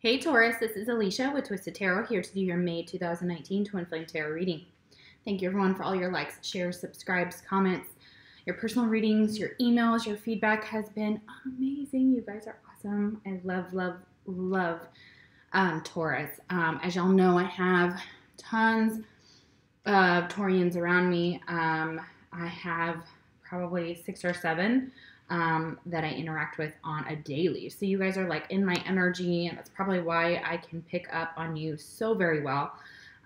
Hey Taurus, this is Alicia with Twisted Tarot here to do your May 2019 Twin Flame Tarot reading. Thank you everyone for all your likes, shares, subscribes, comments, your personal readings, your emails, your feedback has been amazing. You guys are awesome. I love Taurus. As y'all know, I have tons of Taurians around me. I have probably 6 or 7 that I interact with on a daily. So you guys are like in my energy, and that's probably why I can pick up on you so very well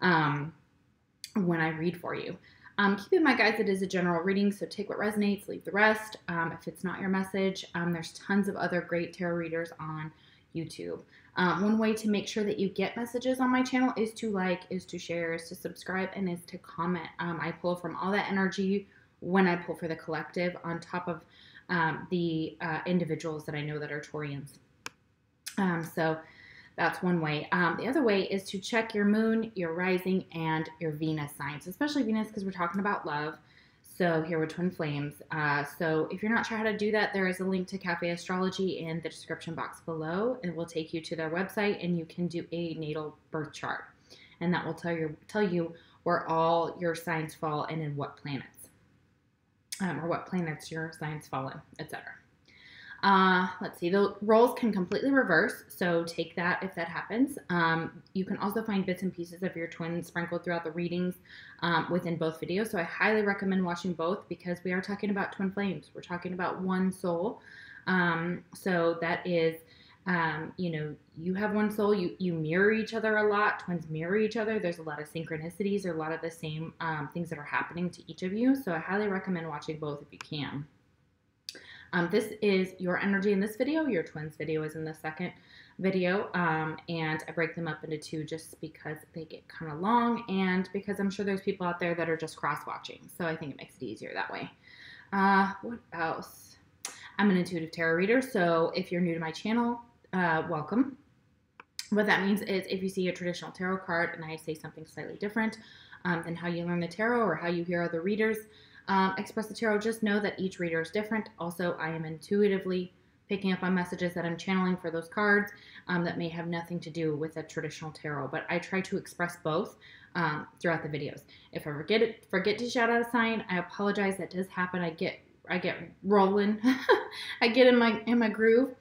when I read for you. Keep in mind, guys, it is a general reading, so take what resonates, leave the rest. If it's not your message, there's tons of other great tarot readers on YouTube. One way to make sure that you get messages on my channel is to like, is to share, is to subscribe, and is to comment. I pull from all that energy when I pull for the collective on top of the individuals that I know that are Taurians. So that's one way. The other way is to check your moon, your rising, and your Venus signs, especially Venus because we're talking about love. So here we're twin flames. So if you're not sure how to do that, there is a link to Cafe Astrology in the description box below, and it will take you to their website, and you can do a natal birth chart, and that will tell you where all your signs fall and in what planets. Or what planets your signs fall in, etc. Let's see, the roles can completely reverse, so take that if that happens. You can also find bits and pieces of your twin sprinkled throughout the readings within both videos, so I highly recommend watching both because we are talking about twin flames. We're talking about one soul. So that is, you know, you have one soul, you mirror each other a lot. Twins mirror each other. There's a lot of synchronicities or a lot of the same things that are happening to each of you. So I highly recommend watching both if you can. This is your energy in this video. Your twins video is in the second video. And I break them up into 2 just because they get kind of long and because I'm sure there's people out there that are just cross-watching. So I think it makes it easier that way. What else? I'm an intuitive tarot reader. So if you're new to my channel, welcome. What that means is if you see a traditional tarot card and I say something slightly different than how you learn the tarot or how you hear other readers express the tarot, just know that each reader is different. Also, I am intuitively picking up on messages that I'm channeling for those cards that may have nothing to do with a traditional tarot, but I try to express both throughout the videos. If I forget to shout out a sign, I apologize. That does happen. I get rolling. I get in my groove.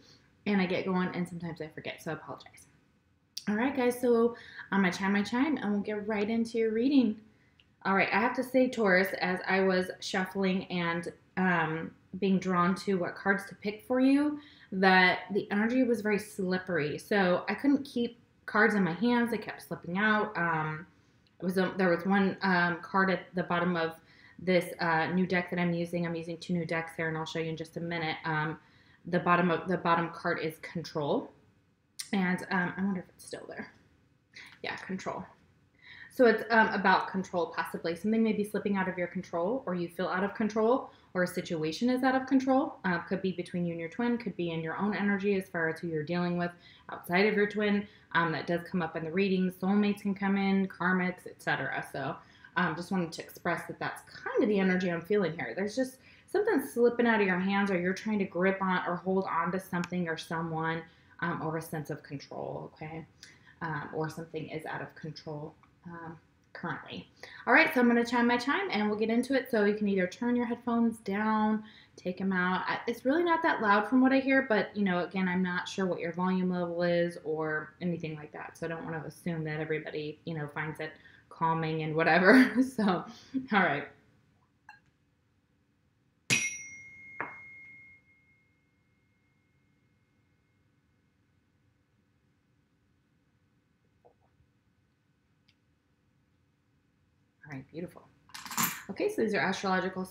And I get going, and sometimes I forget, so I apologize. All right, guys, so I'm going to chime my chime, and we'll get right into your reading. All right, I have to say, Taurus, as I was shuffling and being drawn to what cards to pick for you, that the energy was very slippery. So I couldn't keep cards in my hands. They kept slipping out. There was one card at the bottom of this new deck that I'm using. I'm using 2 new decks here, and I'll show you in just a minute. The bottom card is control, and I wonder if it's still there. Yeah, control. So it's about control, possibly. Something may be slipping out of your control, or you feel out of control, or a situation is out of control. Could be between you and your twin, could be in your own energy as far as who you're dealing with outside of your twin. That does come up in the readings. Soulmates can come in, karmics, etc. So just wanted to express that that's kind of the energy I'm feeling here. There's just something slipping out of your hands, or you're trying to grip on or hold on to something or someone, or a sense of control, okay? Or something is out of control currently. All right, so I'm going to chime my chime, and we'll get into it. So you can either turn your headphones down, take them out. It's really not that loud from what I hear, but, you know, again, I'm not sure what your volume level is or anything like that. So I don't want to assume that everybody, you know, finds it calming and whatever. So, all right. All right, beautiful. Okay, so these are astrological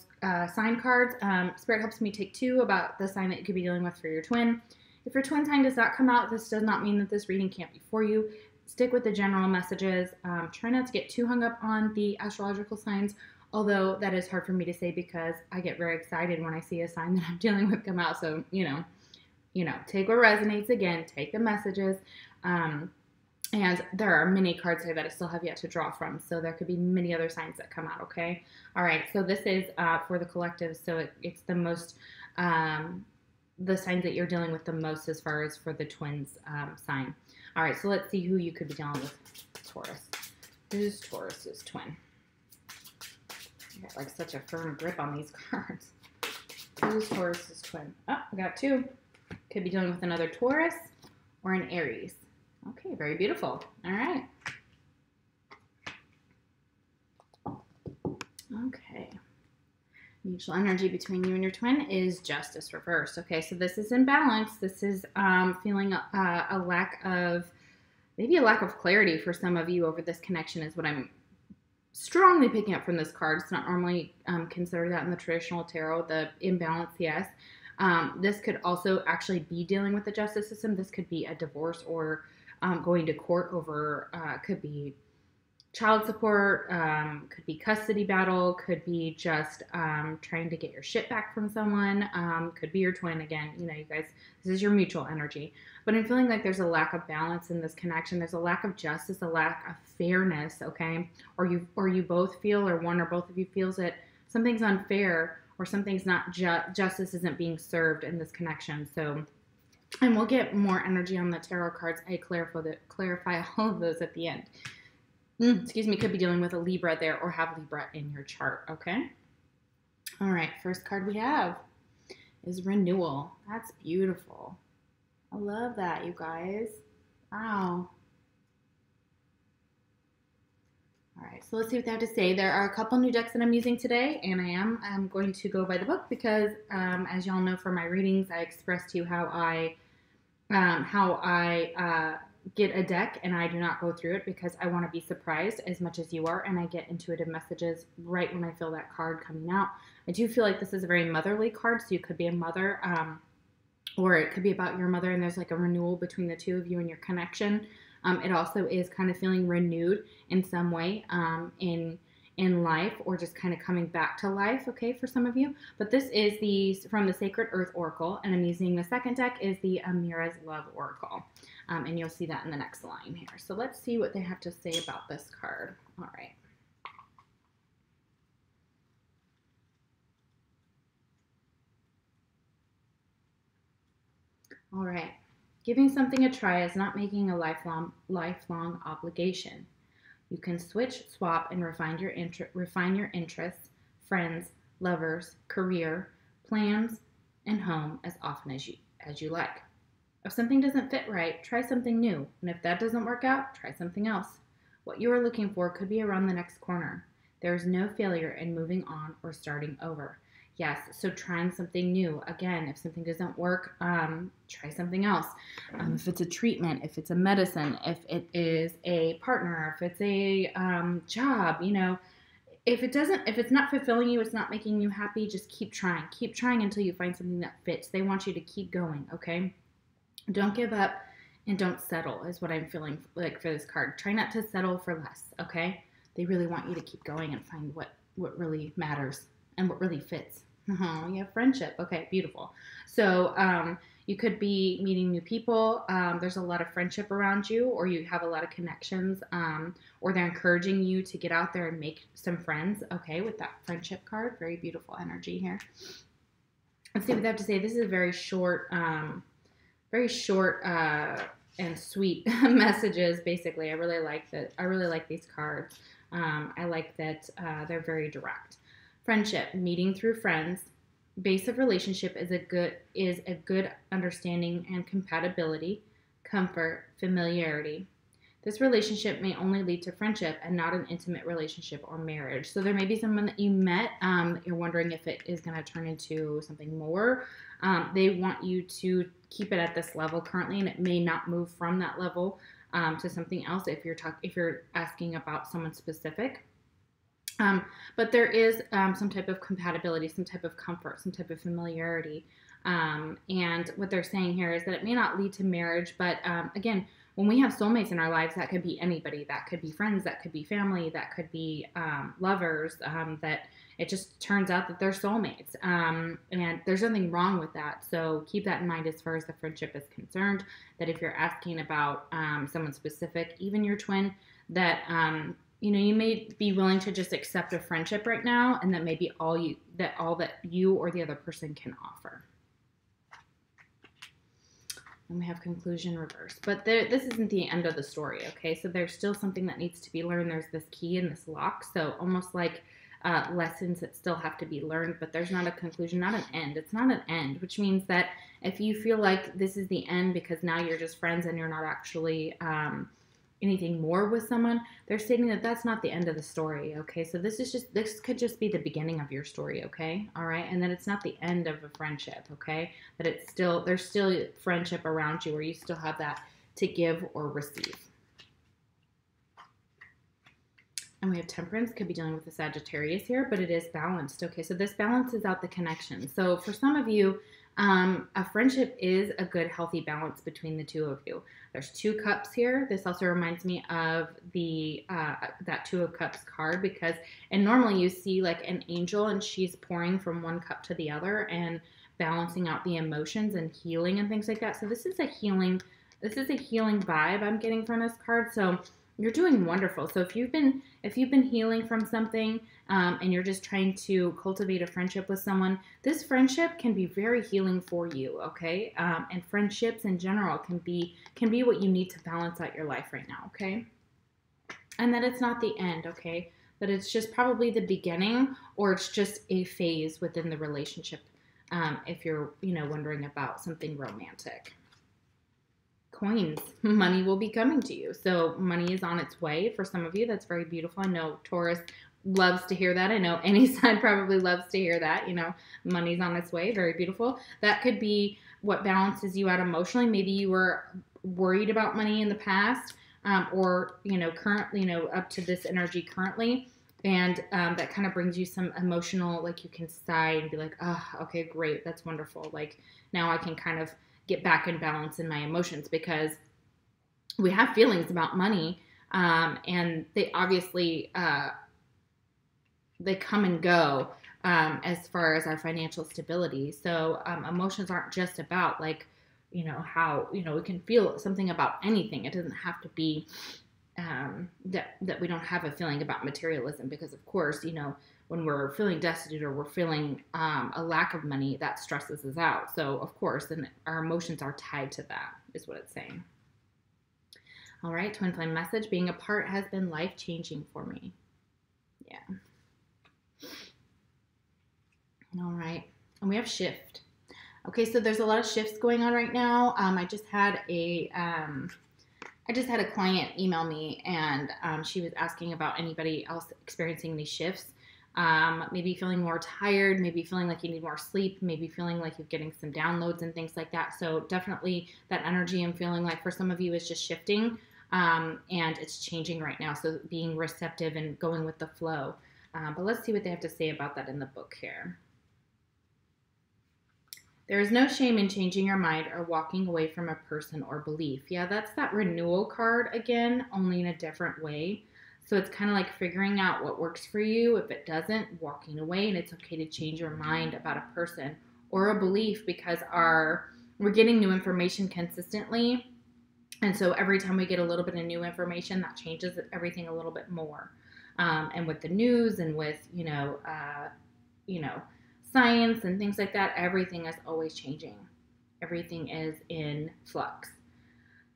sign cards. Spirit helps me take 2 about the sign that you could be dealing with for your twin. If your twin sign does not come out, this does not mean that this reading can't be for you. Stick with the general messages. Try not to get too hung up on the astrological signs, although that is hard for me to say because I get very excited when I see a sign that I'm dealing with come out. So, you know, take what resonates. Again, take the messages. And there are many cards here that I still have yet to draw from. So there could be many other signs that come out, okay? All right, so this is for the collective. So it's the most the signs that you're dealing with the most as far as for the twins sign. All right, so let's see who you could be dealing with. Taurus. Who's Taurus's twin? I got like such a firm grip on these cards. Who's Taurus's twin? Oh, I got two. Could be dealing with another Taurus or an Aries. Okay, very beautiful. All right. Okay. Mutual energy between you and your twin is Justice reversed. Okay, so this is imbalance. This is feeling a lack of, maybe a lack of clarity for some of you over this connection is what I'm strongly picking up from this card. It's not normally considered that in the traditional tarot, the imbalance, yes. This could also actually be dealing with the justice system. This could be a divorce or going to court over, could be child support, could be custody battle, could be just trying to get your shit back from someone, could be your twin again. You know, you guys, this is your mutual energy. But I'm feeling like there's a lack of balance in this connection. There's a lack of justice, a lack of fairness, okay? Or you both feel, or one or both of you feels that something's unfair or something's not justice isn't being served in this connection. So, and we'll get more energy on the tarot cards. I clarify all of those at the end. Excuse me, could be dealing with a Libra there or have Libra in your chart, okay? All right, first card we have is renewal. That's beautiful. I love that, you guys. Wow. All right, so let's see what they have to say. There are a couple new decks that I'm using today, and I'm going to go by the book because, as y'all know from my readings, I expressed to you how I get a deck and I do not go through it because I want to be surprised as much as you are, and I get intuitive messages right when I feel that card coming out. I do feel like this is a very motherly card, so you could be a mother, or it could be about your mother, and there's like a renewal between the two of you and your connection. It also is kind of feeling renewed in some way in life, or just kind of coming back to life, okay, for some of you. But this is from the Sacred Earth Oracle, and I'm using the second deck is the Amira's Love Oracle. And you'll see that in the next line here. So let's see what they have to say about this card. All right. All right. Giving something a try is not making a lifelong obligation. You can switch, swap, and refine your interests, friends, lovers, career, plans, and home as often as you like. If something doesn't fit right, try something new. And if that doesn't work out, try something else. What you are looking for could be around the next corner. There is no failure in moving on or starting over. Yes, so trying something new. Again, if something doesn't work, try something else. If it's a treatment, if it's a medicine, if it is a partner, if it's a job, you know, if it's not fulfilling you, it's not making you happy, just keep trying. Keep trying until you find something that fits. They want you to keep going, okay? Don't give up and don't settle is what I'm feeling like for this card. Try not to settle for less, okay? They really want you to keep going and find what really matters and what really fits. You have friendship. Okay, beautiful. So you could be meeting new people. There's a lot of friendship around you, or you have a lot of connections, or they're encouraging you to get out there and make some friends. Okay, with that friendship card. Very beautiful energy here. Let's see what they have to say. This is a very short and sweet messages. Basically, I really like that. I really like these cards. I like that they're very direct. Friendship, meeting through friends. Base of relationship is a good understanding and compatibility, comfort, familiarity. This relationship may only lead to friendship and not an intimate relationship or marriage. So there may be someone that you met, you're wondering if it is going to turn into something more. They want you to keep it at this level currently, and it may not move from that level to something else if you're asking about someone specific. But there is some type of compatibility, some type of comfort, some type of familiarity. And what they're saying here is that it may not lead to marriage, but again, when we have soulmates in our lives, that could be anybody. That could be friends, that could be family, that could be lovers, that it just turns out that they're soulmates. And there's nothing wrong with that. So keep that in mind as far as the friendship is concerned, that if you're asking about someone specific, even your twin, that you may be willing to just accept a friendship right now, and that may be all that you or the other person can offer. And we have conclusion reverse. But this isn't the end of the story, okay? So there's still something that needs to be learned. There's this key and this lock. So almost like lessons that still have to be learned, but there's not a conclusion, not an end. It's not an end, which means that if you feel like this is the end because now you're just friends and you're not actually anything more with someone, they're stating that that's not the end of the story, okay? So this could just be the beginning of your story, okay? All right, and then it's not the end of a friendship, okay? That there's still friendship around you where you still have that to give or receive. And we have Temperance, could be dealing with a Sagittarius here, but it is balanced, okay? So this balances out the connection. So for some of you, a friendship is a good, healthy balance between the two of you. There's 2 cups here. This also reminds me of the that 2 of Cups card, because, and normally you see like an angel and she's pouring from one cup to the other and balancing out the emotions and healing and things like that. So this is a healing vibe I'm getting from this card. So you're doing wonderful. So if you've been healing from something and you're just trying to cultivate a friendship with someone, this friendship can be very healing for you, okay? And friendships in general can be what you need to balance out your life right now, okay? And that it's not the end, okay? That it's just probably the beginning, or it's just a phase within the relationship, if you're, wondering about something romantic. Coins, money will be coming to you. So money is on its way for some of you. That's very beautiful. I know Taurus loves to hear that. I know any sign probably loves to hear that. Money's on its way. Very beautiful. That could be what balances you out emotionally. Maybe you were worried about money in the past, or currently, up to this energy currently. And that kind of brings you some emotional, like you can sigh and be like, oh, okay, great. That's wonderful. Like now I can kind of get back in balance in my emotions, because we have feelings about money, and they obviously they come and go as far as our financial stability. So emotions aren't just about like how we can feel something about anything. It doesn't have to be that we don't have a feeling about materialism, because of course when we're feeling destitute or we're feeling a lack of money, that stresses us out. So, of course, then our emotions are tied to that, is what it's saying. All right, Twin Flame message. Being apart has been life-changing for me. Yeah. All right. And we have shift. Okay, so there's a lot of shifts going on right now. I just had a client email me, and she was asking about anybody else experiencing these shifts. Maybe feeling more tired, maybe feeling like you need more sleep, maybe feeling like you're getting some downloads and things like that. So definitely that energy I'm feeling like for some of you is just shifting, and it's changing right now. So being receptive and going with the flow. But let's see what they have to say about that in the book here. There is no shame in changing your mind or walking away from a person or belief. Yeah, that's that renewal card again, only in a different way. So it's kind of like figuring out what works for you. If it doesn't, walking away, and it's okay to change your mind about a person or a belief, because we're getting new information consistently. And so every time we get a little bit of new information, that changes everything a little bit more. And with the news and with, science and things like that, everything is always changing. Everything is in flux.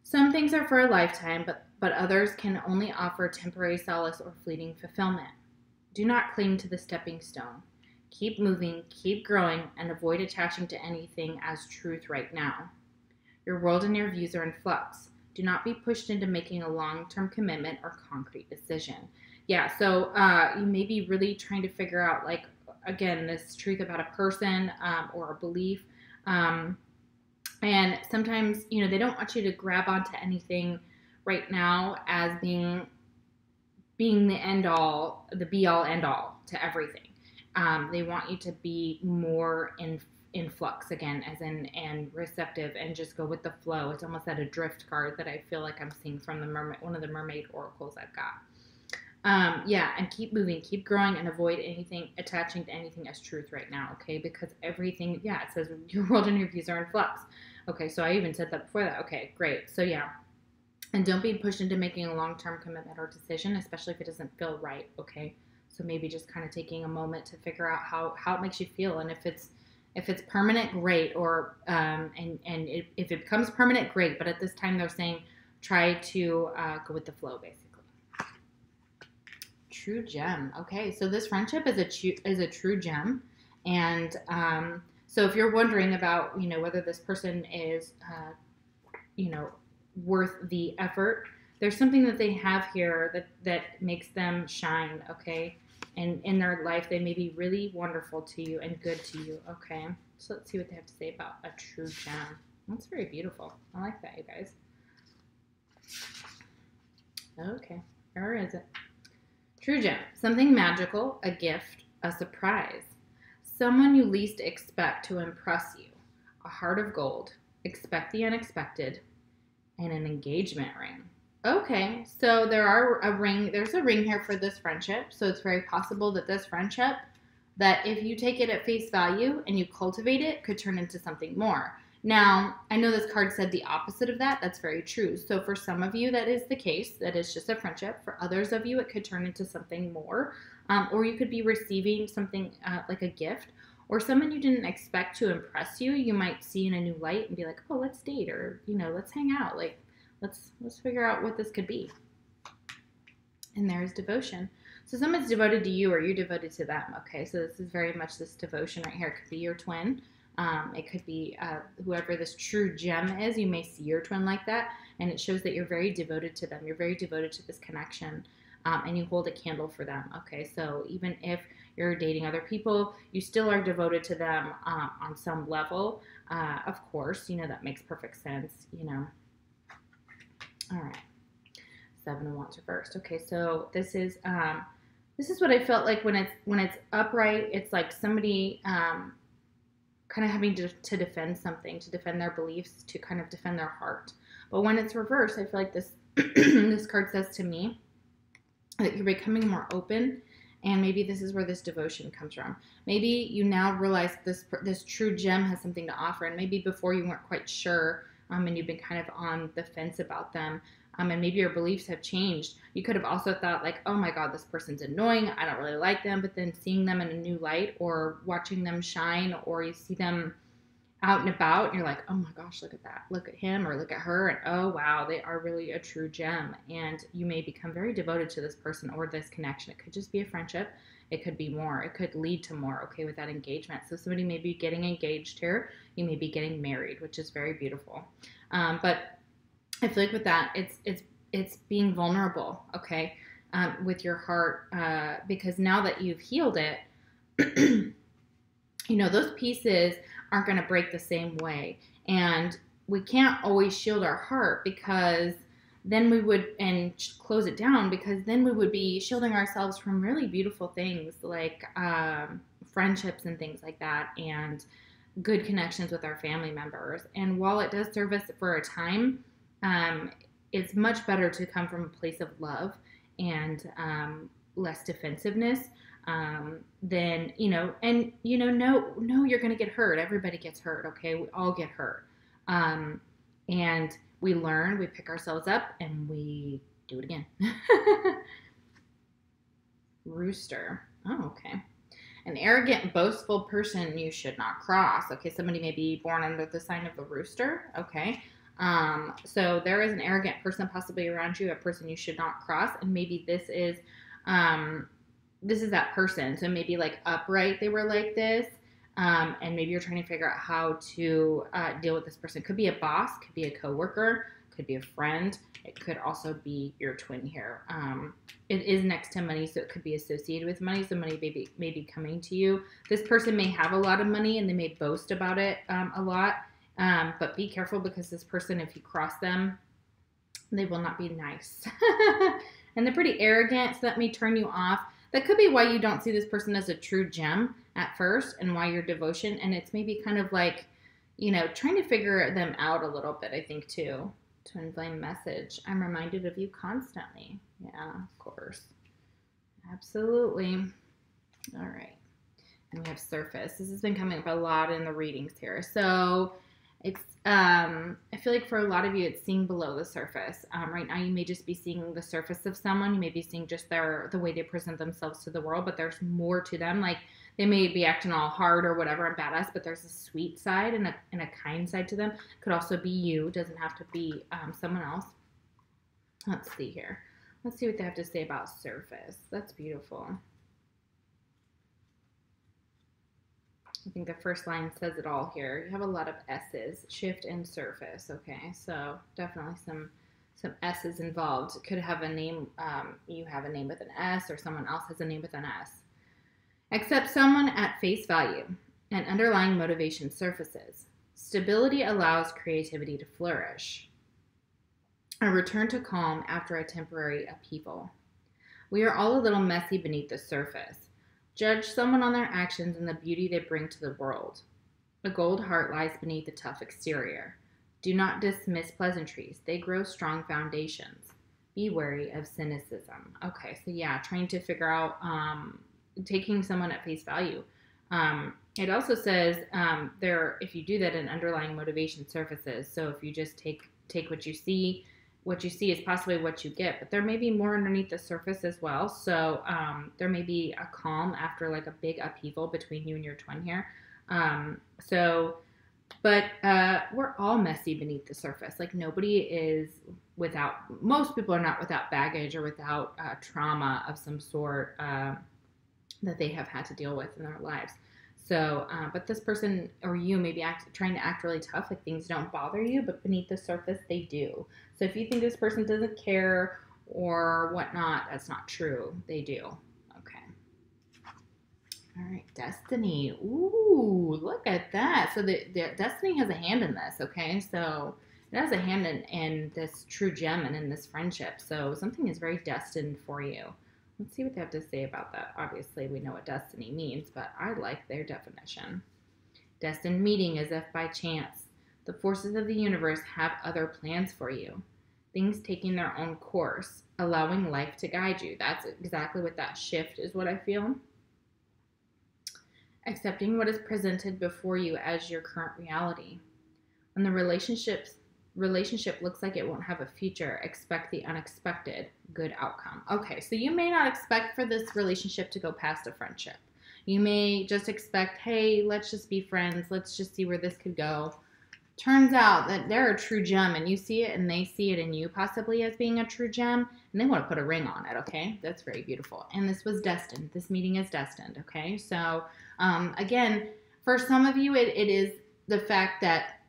Some things are for a lifetime, but others can only offer temporary solace or fleeting fulfillment. Do not cling to the stepping stone. Keep moving, keep growing, and avoid attaching to anything as truth right now. Your world and your views are in flux. Do not be pushed into making a long-term commitment or concrete decision. Yeah, so you may be really trying to figure out, like, again, this truth about a person or a belief. And sometimes, they don't want you to grab onto anything right now as being the end all, the be all end all to everything. They want you to be more in flux again, as in, and receptive, and just go with the flow. It's almost that adrift card that I feel like I'm seeing from one of the mermaid oracles I've got. Yeah, and keep moving, keep growing, and avoid attaching to anything as truth right now, okay? Because everything, yeah, it says your world and your views are in flux. Okay, so I even said that before that. Okay, great. So yeah, and don't be pushed into making a long-term commitment or decision, especially if it doesn't feel right, okay? So maybe just kind of taking a moment to figure out how it makes you feel, and if If it's permanent, great. Or if it becomes permanent, great. But at this time, they're saying try to go with the flow, basically. True gem. Okay, so this friendship is a true gem, and so if you're wondering about whether this person is worth the effort, there's something that they have here that makes them shine. Okay, and in their life they may be really wonderful to you and good to you. Okay, so let's see what they have to say about a true gem. That's very beautiful. I like that, you guys. Okay, where is it? True gem, something magical, a gift, a surprise. Someone you least expect to impress you. A heart of gold, expect the unexpected, and an engagement ring. Okay, so there's a ring here for this friendship. So it's very possible that this friendship, that if you take it at face value and you cultivate it, could turn into something more. Now, I know this card said the opposite of that. That's very true. So for some of you, that is the case. That is just a friendship. For others of you, it could turn into something more. Or you could be receiving something like a gift. Or someone you didn't expect to impress you, you might see in a new light and be like, oh, let's date, or, let's hang out. Like, let's figure out what this could be. And there's devotion. So someone's devoted to you or you're devoted to them. Okay, so this is very much this devotion right here. It could be your twin. It could be whoever this true gem is. You may see your twin like that, and it shows that you're very devoted to them. You're very devoted to this connection, and you hold a candle for them. Okay, so even if you're dating other people, you still are devoted to them on some level. Of course, that makes perfect sense. All right, 7 of Wands reversed. Okay, so this is what I felt like when it's upright. It's like somebody kind of having to defend something, to defend their beliefs, to kind of defend their heart. But when it's reversed, I feel like this this card says to me that you're becoming more open, and maybe this is where this devotion comes from. Maybe you now realize this true gem has something to offer, and maybe before you weren't quite sure, and you've been kind of on the fence about them. And maybe your beliefs have changed. You could have also thought like, oh my God, this person's annoying. I don't really like them. But then seeing them in a new light or watching them shine, or you see them out and about and you're like, oh my gosh, look at that. Look at him or look at her. And oh, wow, they are really a true gem. And you may become very devoted to this person or this connection. It could just be a friendship. It could be more. It could lead to more, okay, with that engagement. So somebody may be getting engaged here. You may be getting married, which is very beautiful. But I feel like with that, it's being vulnerable, okay, with your heart, because now that you've healed it, those pieces aren't going to break the same way. And we can't always shield our heart, because then we would, and close it down, because then we would be shielding ourselves from really beautiful things like friendships and things like that, and good connections with our family members. And while it does serve us for a time, it's much better to come from a place of love and less defensiveness than, and, no, you're going to get hurt. Everybody gets hurt, okay? We all get hurt. And we learn, we pick ourselves up, and we do it again. Rooster. Oh, okay. An arrogant, boastful person you should not cross. Okay, somebody may be born under the sign of the rooster. Okay. So there is an arrogant person possibly around you, a person you should not cross. And maybe this is that person. So maybe like upright, they were like this. And maybe you're trying to figure out how to deal with this person. Could be a boss, could be a coworker, could be a friend. It could also be your twin here. It is next to money, so it could be associated with money. So money may be coming to you. This person may have a lot of money and they may boast about it a lot. But be careful, because this person, if you cross them, they will not be nice. And they're pretty arrogant, so that may turn you off. That could be why you don't see this person as a true gem at first, and why your devotion. And it's maybe kind of like, trying to figure them out a little bit, I think, too. Twin flame message. I'm reminded of you constantly. Yeah, of course. Absolutely. All right. And we have surface. This has been coming up a lot in the readings here. So It's I feel like for a lot of you, it's seeing below the surface. Right now, you may just be seeing the surface of someone. You may be seeing just the way they present themselves to the world, but there's more to them. Like they may be acting all hard or whatever and badass, but there's a sweet side and a kind side to them. Could also be you. Doesn't have to be someone else. Let's see here. Let's see what they have to say about surface. That's beautiful. I think the first line says it all here. You have a lot of S's, shift and surface. Okay, so definitely some S's involved. It could have a name, you have a name with an S, or someone else has a name with an S. Accept someone at face value and underlying motivation surfaces. Stability allows creativity to flourish. A return to calm after a temporary upheaval. We are all a little messy beneath the surface. Judge someone on their actions and the beauty they bring to the world. A gold heart lies beneath the tough exterior. Do not dismiss pleasantries. They grow strong foundations. Be wary of cynicism. Okay, so yeah, trying to figure out, taking someone at face value. It also says if you do that, an underlying motivation surfaces. So if you just take what you see is possibly what you get, but there may be more underneath the surface as well. So there may be a calm after like a big upheaval between you and your twin here. But we're all messy beneath the surface. Like nobody is most people are not without baggage or without trauma of some sort that they have had to deal with in their lives. So, but this person or you may be trying to act really tough, like things don't bother you, but beneath the surface, they do. So if you think this person doesn't care or whatnot, that's not true. They do. Okay. All right, Destiny. Ooh, look at that. So the Destiny has a hand in this, okay? So it has a hand in this true gem and in this friendship. So something is very destined for you. Let's see what they have to say about that. Obviously, we know what destiny means, but I like their definition. Destined meeting as if by chance. The forces of the universe have other plans for you. Things taking their own course, allowing life to guide you. That's exactly what that shift is, what I feel. Accepting what is presented before you as your current reality. When the relationship looks like it won't have a future, expect the unexpected, good outcome. Okay, so you may not expect for this relationship to go past a friendship. You may just expect, hey, let's just be friends. Let's just see where this could go. Turns out that they're a true gem and you see it and they see it in you possibly as being a true gem and they want to put a ring on it, okay? That's very beautiful. And this was destined. This meeting is destined, okay? So, again, for some of you, it is the fact that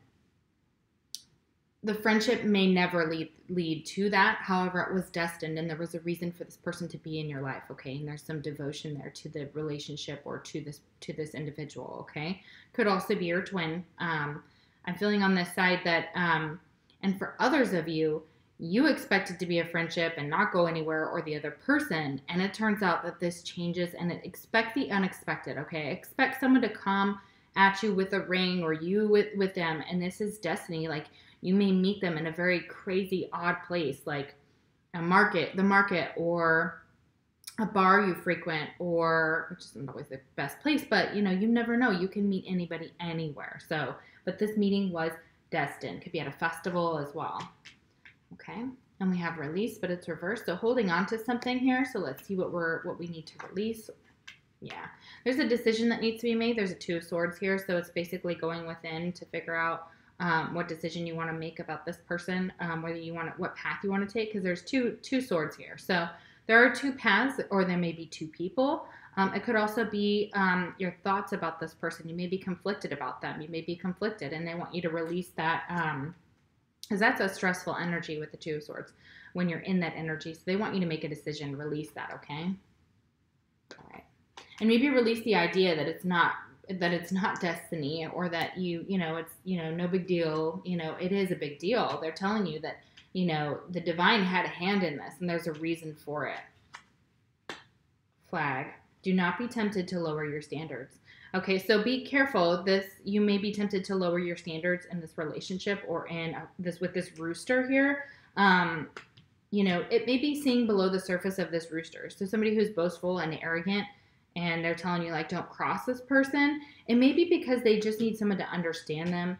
the friendship may never lead to that. However, it was destined and there was a reason for this person to be in your life, okay? And there's some devotion there to the relationship or to this individual, okay? Could also be your twin. I'm feeling on this side that, and for others of you, you expect it to be a friendship and not go anywhere, or the other person, and it turns out that this changes, and expect the unexpected, okay? Expect someone to come at you with a ring, or you with them, and this is destiny. Like, you may meet them in a very crazy, odd place, like the market, or a bar you frequent, or, which isn't always the best place, but you never know. You can meet anybody anywhere. So, but this meeting was destined. Could be at a festival as well. Okay. And we have release, but it's reversed. So holding on to something here. So let's see what we need to release. Yeah. There's a decision that needs to be made. There's a Two of Swords here. So it's basically going within to figure out what decision you want to make about this person, what path you want to take, because there's two swords here. So there are two paths, or there may be two people. It could also be your thoughts about this person. You may be conflicted about them. You may be conflicted, and they want you to release that, because that's a stressful energy with the Two of Swords when you're in that energy. So they want you to make a decision, release that, okay? All right. And maybe release the idea that it's not destiny, or that it's no big deal. It is a big deal. They're telling you that the divine had a hand in this and there's a reason for it. Flag. Do not be tempted to lower your standards. Okay, so be careful. You may be tempted to lower your standards in this relationship, or in with this rooster here. It may be seeing below the surface of this rooster. So somebody who's boastful and arrogant, and they're telling you, like, don't cross this person. It may be because they just need someone to understand them,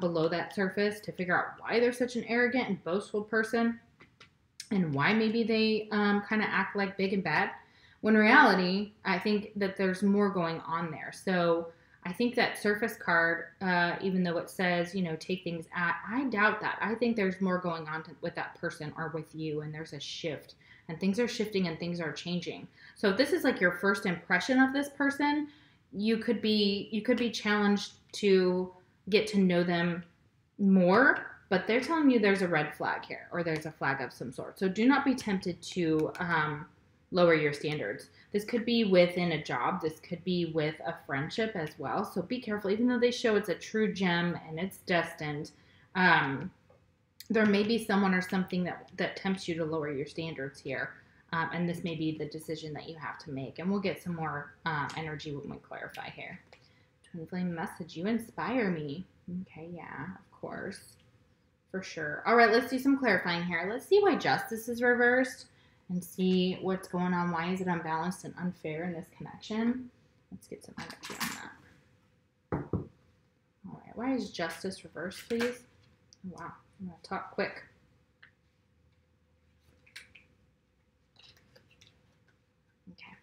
below that surface to figure out why they're such an arrogant and boastful person and why maybe they kind of act like big and bad. When in reality, I think that there's more going on there. So I think that surface card, even though it says, you know, take things at, I doubt that. I think there's more going on with that person or with you, and there's a shift, and things are shifting and things are changing. So if this is like your first impression of this person, you could be challenged to get to know them more, but they're telling you there's a red flag here, or there's a flag of some sort. So do not be tempted to lower your standards. This could be within a job. This could be with a friendship as well. So be careful. Even though they show it's a true gem and it's destined, there may be someone or something that tempts you to lower your standards here. And this may be the decision that you have to make. And we'll get some more energy when we clarify here. Twin flame message, you inspire me. Okay, yeah, of course. For sure. All right, let's do some clarifying here. Let's see why justice is reversed and see what's going on. Why is it unbalanced and unfair in this connection? Let's get some energy on that. All right, why is justice reversed, please? Oh, wow, I'm going to talk quick. Okay.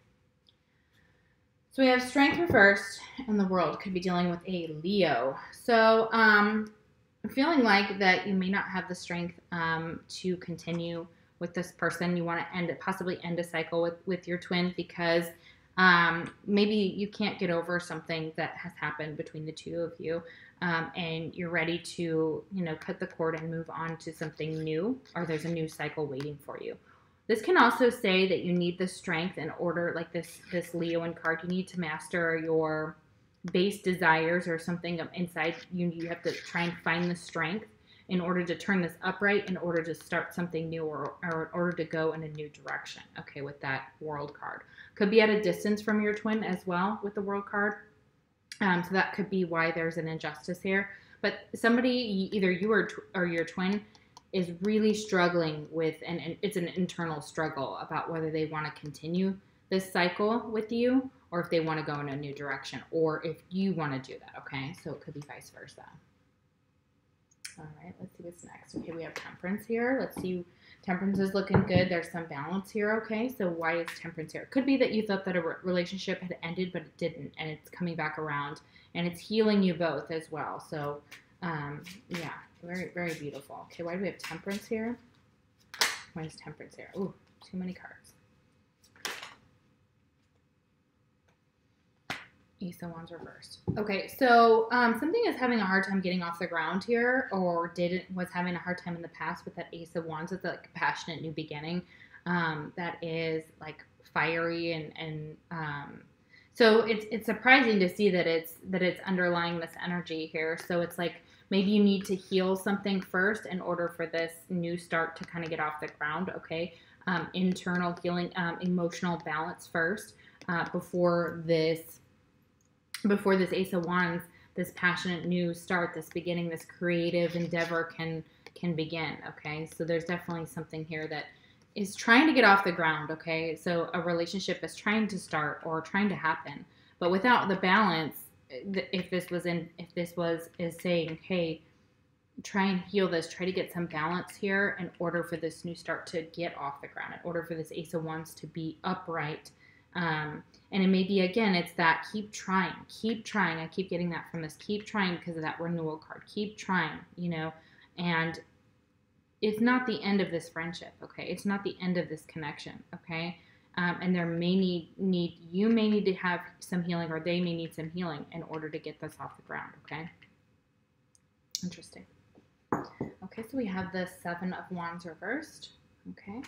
So we have strength reversed, and the world could be dealing with a Leo. So I'm feeling like that you may not have the strength to continue with this person. You want to possibly end a cycle with your twin because maybe you can't get over something that has happened between the two of you, and you're ready to, you know, cut the cord and move on to something new, or there's a new cycle waiting for you. This can also say that you need the strength in order, like this Leoan card, you need to master your base desires or something inside you. You have to try and find the strength in order to turn this upright, in order to start something new, or in order to go in a new direction, okay, with that World card. Could be at a distance from your twin as well with the World card. So that could be why there's an injustice here. But somebody, either you or your twin, is really struggling with, and it's an internal struggle about whether they want to continue this cycle with you, or if they want to go in a new direction, or if you want to do that, okay? So it could be vice versa. All right, let's see what's next. Okay, we have Temperance here. Let's see. Temperance is looking good. There's some balance here, okay? So why is Temperance here? It could be that you thought that a relationship had ended, but it didn't, and it's coming back around, and it's healing you both as well. So, yeah, very, very beautiful. Okay, why do we have Temperance here? Why is Temperance here? Ooh, too many cards. Ace of Wands reversed. Okay, so something is having a hard time getting off the ground here, or was having a hard time in the past with that Ace of Wands. It's like a passionate new beginning that is like fiery, and so it's surprising to see that it's underlying this energy here. So it's like maybe you need to heal something first in order for this new start to kind of get off the ground. Okay, internal healing, emotional balance first before this Ace of Wands, this passionate new start, this beginning, this creative endeavor can begin, okay? So there's definitely something here that is trying to get off the ground, okay? So a relationship is trying to start or trying to happen, but without the balance, if this is saying, hey, try and heal this, try to get some balance here in order for this new start to get off the ground, in order for this Ace of Wands to be upright. And it may be, again, it's that keep trying. I keep getting that from this. Keep trying because of that renewal card. Keep trying, you know, and it's not the end of this friendship, okay? It's not the end of this connection, okay? And there you may need to have some healing, or they may need some healing in order to get this off the ground, okay? Interesting. Okay, so we have the Seven of Wands reversed, okay?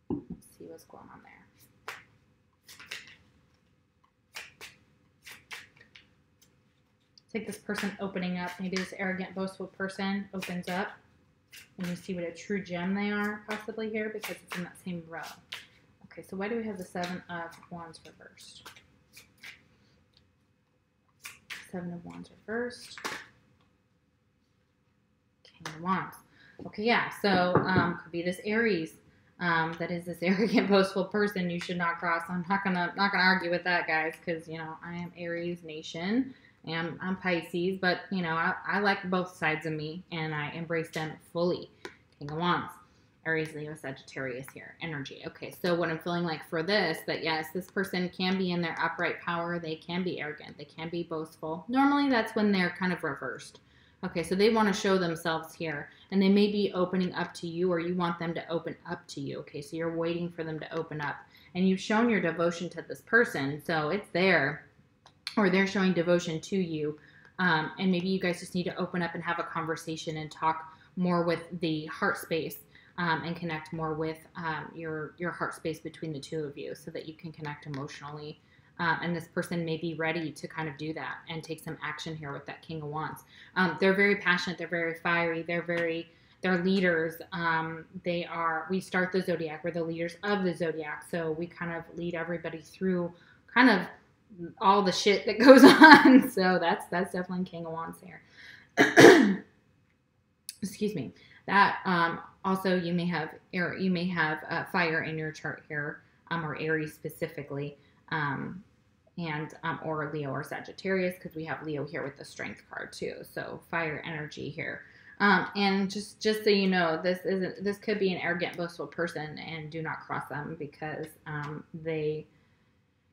Let's see what's going on there. It's like this person opening up. Maybe this arrogant, boastful person opens up, and you see what a true gem they are possibly here because it's in that same row. Okay, so why do we have the Seven of Wands reversed? Seven of Wands reversed. King of Wands. Okay, yeah, so could be this Aries. That is this arrogant, boastful person you should not cross. I'm not gonna argue with that, guys, because, you know, I am Aries nation. I'm Pisces, but, you know, I like both sides of me, and I embrace them fully. King of Wands. Aries, Leo, Sagittarius here. Energy. Okay, so what I'm feeling like for this, that yes, this person can be in their upright power. They can be arrogant. They can be boastful. Normally, that's when they're kind of reversed. Okay, so they want to show themselves here, and they may be opening up to you, or you want them to open up to you. Okay, so you're waiting for them to open up, and you've shown your devotion to this person, so it's there, or they're showing devotion to you, and maybe you guys just need to open up and have a conversation and talk more with the heart space. And connect more with your heart space between the two of you, so that you can connect emotionally. And this person may be ready to kind of do that and take some action here with that King of Wands. They're very passionate. They're very fiery. They're leaders. We start the zodiac. We're the leaders of the zodiac. So we kind of lead everybody through kind of all the shit that goes on. So that's definitely King of Wands here. Excuse me. That also, you may have fire in your chart here, or Aries specifically, or Leo or Sagittarius, because we have Leo here with the Strength card too. So fire energy here, and just so you know, this could be an arrogant, boastful person, and do not cross them, because they.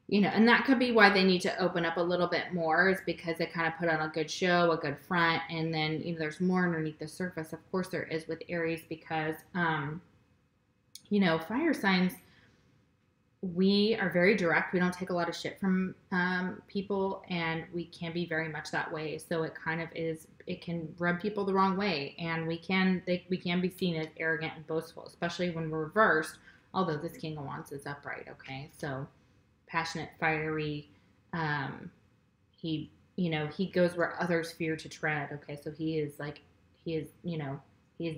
You know, and that could be why they need to open up a little bit more, is because they kind of put on a good show, a good front, and then, you know, there's more underneath the surface. Of course there is with Aries, because, you know, fire signs, we are very direct. We don't take a lot of shit from people, and we can be very much that way. So it kind of is, it can rub people the wrong way, and we can be seen as arrogant and boastful, especially when we're reversed, although this King of Wands is upright, okay? So passionate, fiery, he goes where others fear to tread. Okay, so he is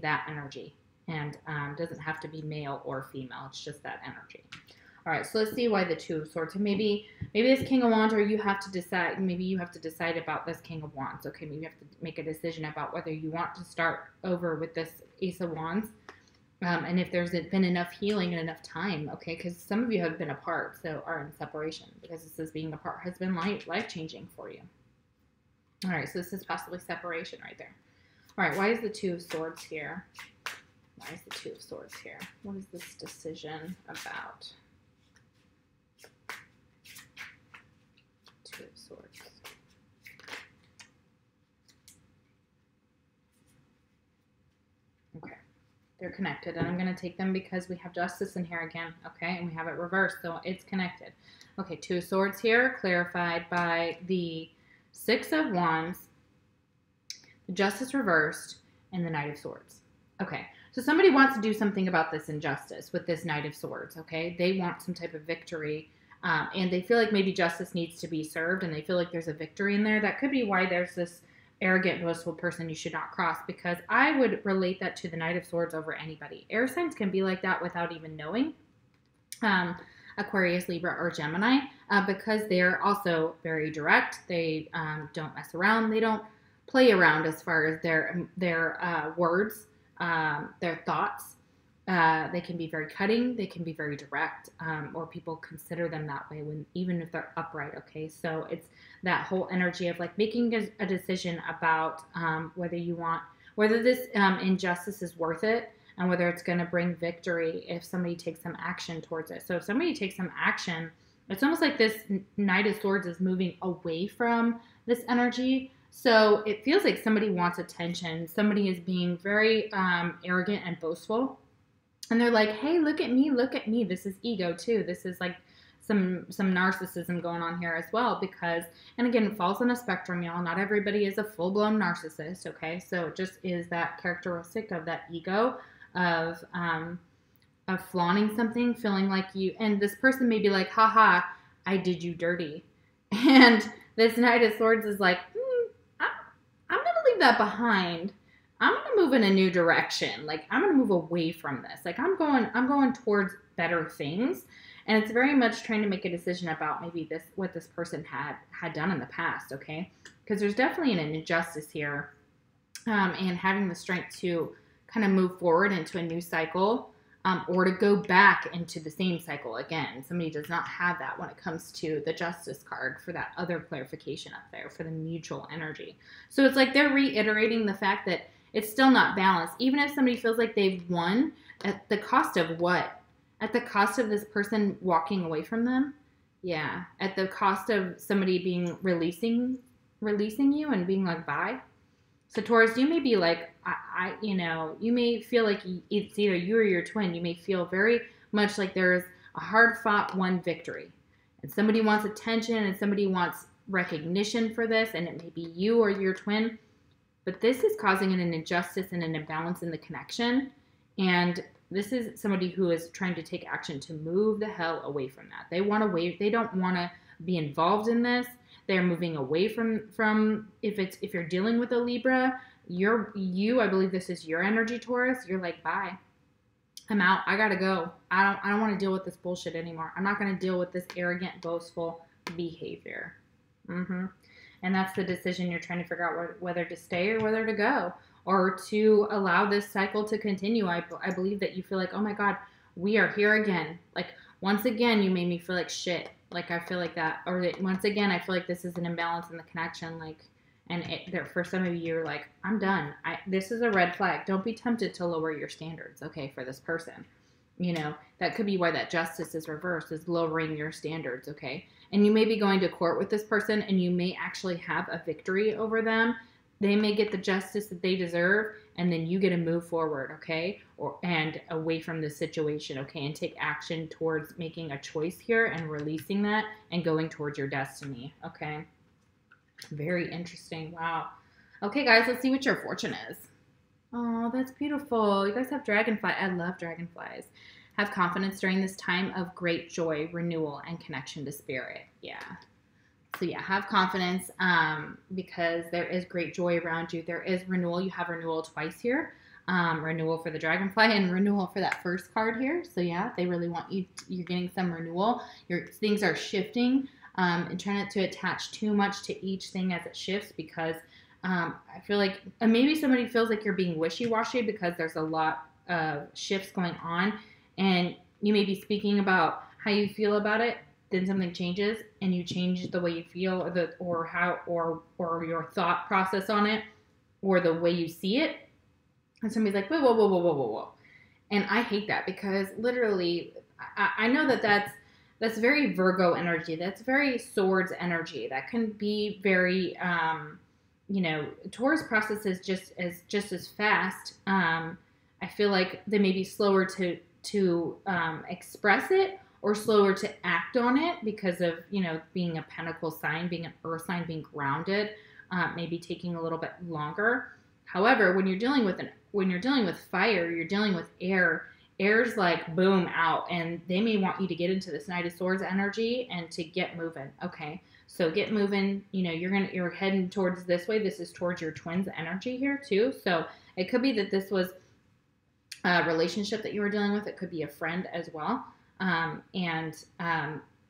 that energy, and doesn't have to be male or female. It's just that energy. All right, so let's see why the Two of Swords. So maybe this King of Wands, or you have to decide. Maybe you have to decide about this King of Wands. Okay, maybe you have to make a decision about whether you want to start over with this Ace of Wands. And if there's been enough healing and enough time, okay, because some of you have been apart, so are in separation, because this is being apart has been life-changing for you. All right, so this is possibly separation right there. All right, why is the Two of Swords here? Why is the Two of Swords here? What is this decision about? Two of Swords. Okay. They're connected, and I'm going to take them because we have Justice in here again, okay, and we have it reversed, so it's connected. Okay, Two of Swords here, clarified by the Six of Wands, the Justice reversed, and the Knight of Swords. Okay, so somebody wants to do something about this injustice with this Knight of Swords, okay? They want some type of victory, and they feel like maybe justice needs to be served, and they feel like there's a victory in there. That could be why there's this arrogant, boastful person you should not cross, because I would relate that to the Knight of Swords over anybody. Air signs can be like that without even knowing. Aquarius, Libra, or Gemini, because they're also very direct. They don't mess around. They don't play around as far as their words, their thoughts. They can be very cutting. They can be very direct, or people consider them that way even if they're upright. Okay, so it's that whole energy of like making a decision about whether this injustice is worth it, and whether it's going to bring victory if somebody takes some action towards it. So if somebody takes some action, it's almost like this Knight of Swords is moving away from this energy. So it feels like somebody wants attention. Somebody is being very arrogant and boastful. And they're like, hey, look at me, look at me. This is ego too. This is like some narcissism going on here as well, because, and again, it falls on a spectrum, y'all. Not everybody is a full-blown narcissist, okay? So it just is that characteristic of that ego of flaunting something, feeling like you, and this person may be like, haha, I did you dirty. And this Knight of Swords is like, I'm going to leave that behind. I'm going to move in a new direction. Like, I'm going to move away from this. Like, I'm going towards better things. And it's very much trying to make a decision about maybe what this person had done in the past, okay? Because there's definitely an injustice here, and having the strength to kind of move forward into a new cycle, or to go back into the same cycle again. Somebody does not have that when it comes to the Justice card for that other clarification up there for the mutual energy. So it's like they're reiterating the fact that it's still not balanced. Even if somebody feels like they've won, at the cost of what? At the cost of this person walking away from them? Yeah. At the cost of somebody being releasing you and being like, bye. So Taurus, you may be like, you may feel like it's either you or your twin. You may feel very much like there's a hard-fought won victory. And somebody wants attention and somebody wants recognition for this, and it may be you or your twin. But this is causing an injustice and an imbalance in the connection. And this is somebody who is trying to take action to move the hell away from that. They want to wait. They don't want to be involved in this. They're moving away from if you're dealing with a Libra, I believe this is your energy, Taurus. You're like, bye. I'm out. I gotta go. I don't want to deal with this bullshit anymore. I'm not gonna deal with this arrogant, boastful behavior. And that's the decision you're trying to figure out whether to stay or whether to go, or to allow this cycle to continue. I believe that you feel like, oh my God, we are here again. Like, once again, you made me feel like shit. Like, I feel like that. Or that once again, I feel like this is an imbalance in the connection. Like, and for some of you, you're like, I'm done. This is a red flag. Don't be tempted to lower your standards, okay, for this person. That could be why that justice is reversed, is lowering your standards, okay? And you may be going to court with this person, and you may actually have a victory over them. They may get the justice that they deserve, and then you get to move forward, okay? And away from this situation, okay? And take action towards making a choice here and releasing that and going towards your destiny, okay? Very interesting. Wow. Okay, guys, let's see what your fortune is. Oh, that's beautiful. You guys have dragonfly. I love dragonflies. Have confidence during this time of great joy, renewal, and connection to spirit. Yeah. So yeah, have confidence because there is great joy around you. There is renewal. You have renewal twice here. Renewal for the dragonfly and renewal for that first card here. So yeah, they really want you. You're getting some renewal. Things are shifting. And try not to attach too much to each thing as it shifts, because I feel like maybe somebody feels like you're being wishy-washy because there's a lot of shifts going on, and you may be speaking about how you feel about it. Then something changes, and you change the way you feel, or your thought process on it, or the way you see it. And somebody's like, whoa, whoa, whoa, whoa, whoa, whoa, whoa. And I hate that, because literally, I know that's very Virgo energy. That's very swords energy. That can be very, Taurus processes just as fast. I feel like they may be slower to express it, or slower to act on it because of, being a pentacle sign, being an earth sign, being grounded, maybe taking a little bit longer. However, when you're dealing with fire, you're dealing with air. Air's like boom out, and they may want you to get into this Knight of Swords energy and to get moving. Okay, so get moving. You're heading towards this way. This is towards your twins energy here too. So it could be that this was a relationship that you were dealing with. It could be a friend as well, or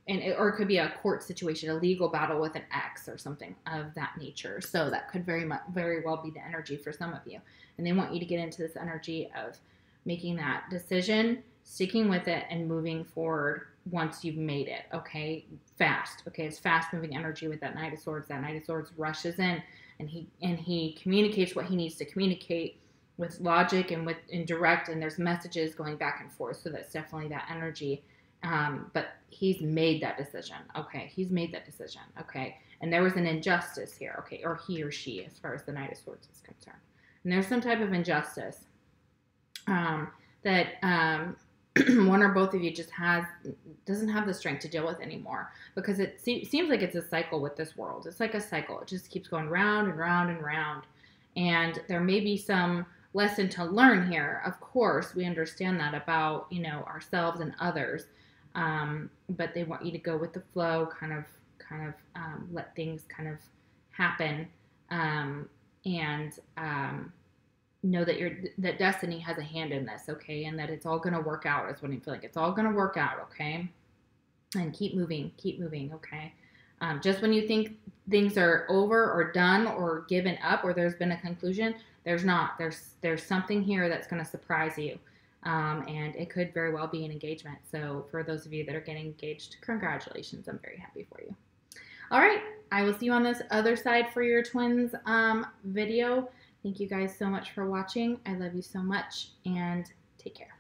it could be a court situation, a legal battle with an ex or something of that nature. So that could very well be the energy for some of you, and they want you to get into this energy of making that decision, sticking with it, and moving forward once you've made it, okay? Fast, okay? It's fast-moving energy with that Knight of Swords. That Knight of Swords rushes in, and he communicates what he needs to communicate with logic and direct, and there's messages going back and forth, so that's definitely that energy. But he's made that decision, okay? He's made that decision, okay? And there was an injustice here, okay? Or he or she, as far as the Knight of Swords is concerned. And there's some type of injustice that one or both of you just doesn't have the strength to deal with anymore, because it seems like it's a cycle with this world. It's like a cycle. It just keeps going round and round and round. And there may be some lesson to learn here. Of course, we understand that about, ourselves and others. But they want you to go with the flow, kind of let things kind of happen. Know that destiny has a hand in this, okay? And that it's all going to work out is what I feel like. It's all going to work out, okay? And keep moving, okay? Just when you think things are over or done or given up or there's been a conclusion, there's not. There's something here that's going to surprise you. and it could very well be an engagement. So for those of you that are getting engaged, congratulations. I'm very happy for you. All right, I will see you on this other side for your twins video. Thank you guys so much for watching. I love you so much, and take care.